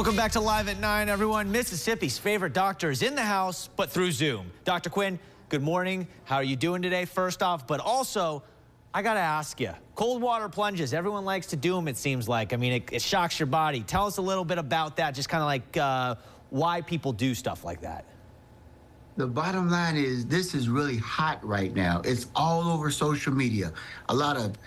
Welcome back to Live at 9, everyone. Mississippi's favorite doctor is in the house, but through Zoom. Dr. Quinn, good morning. How are you doing today, first off? But also, I got to ask you, cold water plunges, everyone likes to do them, it seems like. I mean, it shocks your body. Tell us a little bit about that, just kind of like why people do stuff like that. The bottom line is this is really hot right now. It's all over social media. A lot of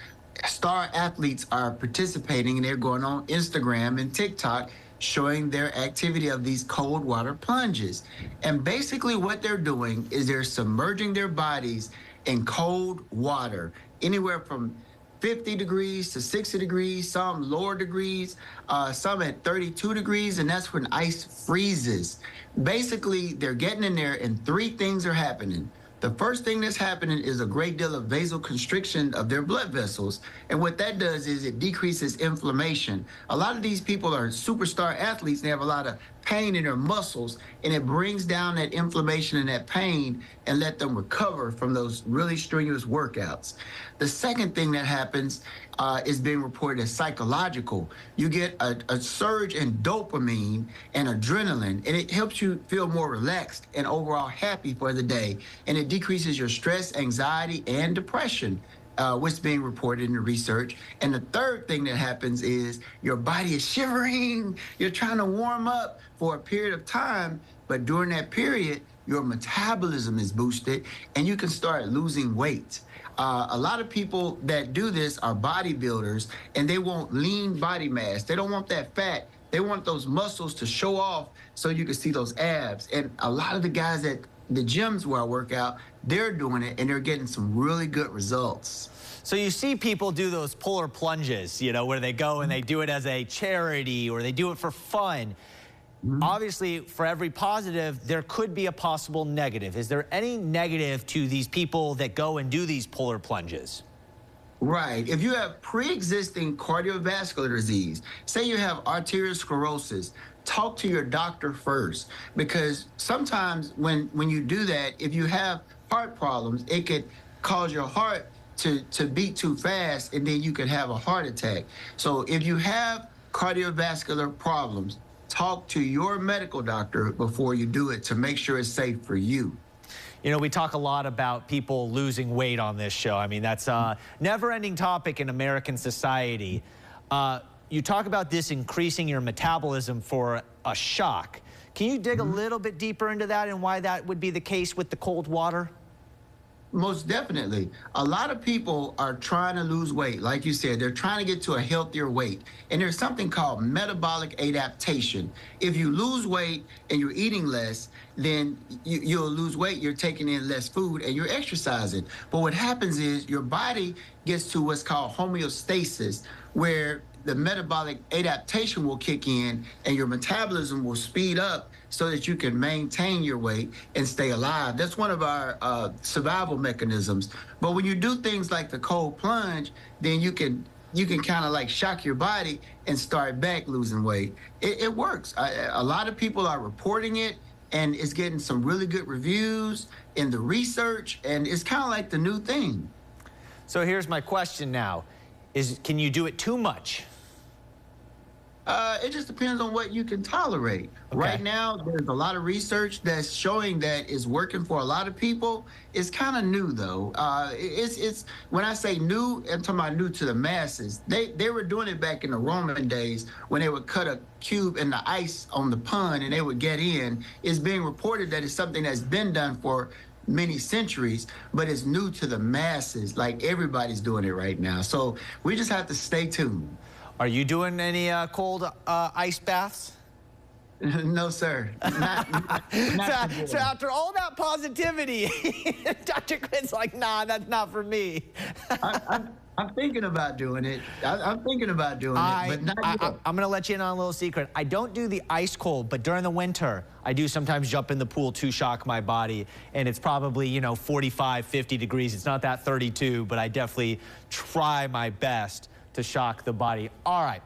star athletes are participating, and they're going on Instagram and TikTok showing their activity of these cold water plunges. And basically what they're doing is they're submerging their bodies in cold water, anywhere from 50 degrees to 60 degrees, some lower degrees, some at 32 degrees, and that's when ice freezes. Basically, they're getting in there and three things are happening. The first thing that's happening is a great deal of vasoconstriction of their blood vessels. And what that does is it decreases inflammation. A lot of these people are superstar athletes. They have a lot of pain in their muscles, and it brings down that inflammation and that pain and let them recover from those really strenuous workouts. The second thing that happens is being reported as psychological. You get a surge in dopamine and adrenaline, and it helps you feel more relaxed and overall happy for the day. And it decreases your stress, anxiety, and depression, what's being reported in the research. And the third thing that happens is your body is shivering. You're trying to warm up for a period of time, but during that period, your metabolism is boosted and you can start losing weight. A lot of people that do this are bodybuilders, and they want lean body mass. They don't want that fat. They want those muscles to show off so you can see those abs. And a lot of the guys at the gyms where I work out, they're doing it and they're getting some really good results. So you see people do those polar plunges, you know, where they go and they do it as a charity or they do it for fun. Obviously, for every positive, there could be a possible negative. Is there any negative to these people that go and do these polar plunges? Right. If you have pre-existing cardiovascular disease, say you have arteriosclerosis, talk to your doctor first, because sometimes when you do that, if you have heart problems, it could cause your heart to beat too fast, and then you could have a heart attack. So if you have cardiovascular problems, talk to your medical doctor before you do it to make sure it's safe for you. You know, we talk a lot about people losing weight on this show. I mean, that's a never-ending topic in American society. You talk about this increasing your metabolism for a shock. Can you dig a little bit deeper into that and why that would be the case with the cold water? Most definitely. A lot of people are trying to lose weight. Like you said, they're trying to get to a healthier weight. And there's something called metabolic adaptation. If you lose weight and you're eating less, then you'll lose weight. You're taking in less food and you're exercising. But what happens is your body gets to what's called homeostasis, where the metabolic adaptation will kick in and your metabolism will speed up so that you can maintain your weight and stay alive. That's one of our survival mechanisms. But when you do things like the cold plunge, then you can kind of like shock your body and start back losing weight. It works. A lot of people are reporting it, and it's getting some really good reviews in the research, and it's kind of like the new thing. So here's my question now. Can you do it too much? It just depends on what you can tolerate. Okay. Right now, there's a lot of research that's showing that it's working for a lot of people. It's kind of new, though. It's when I say new, I'm talking about new to the masses. They were doing it back in the Roman days when they would cut a cube in the ice on the pond and they would get in. It's being reported that it's something that's been done for many centuries, but it's new to the masses. Like everybody's doing it right now. So we just have to stay tuned. Are you doing any cold ice baths? No, sir. Not so after all that positivity, Dr. Quinn's like, nah, that's not for me. I'm thinking about doing it. I'm thinking about doing it, but not yet. I'm going to let you in on a little secret. I don't do the ice cold, but during the winter, I do sometimes jump in the pool to shock my body, and it's probably, you know, 45, 50 degrees. It's not that 32, but I definitely try my best to shock the body. All right.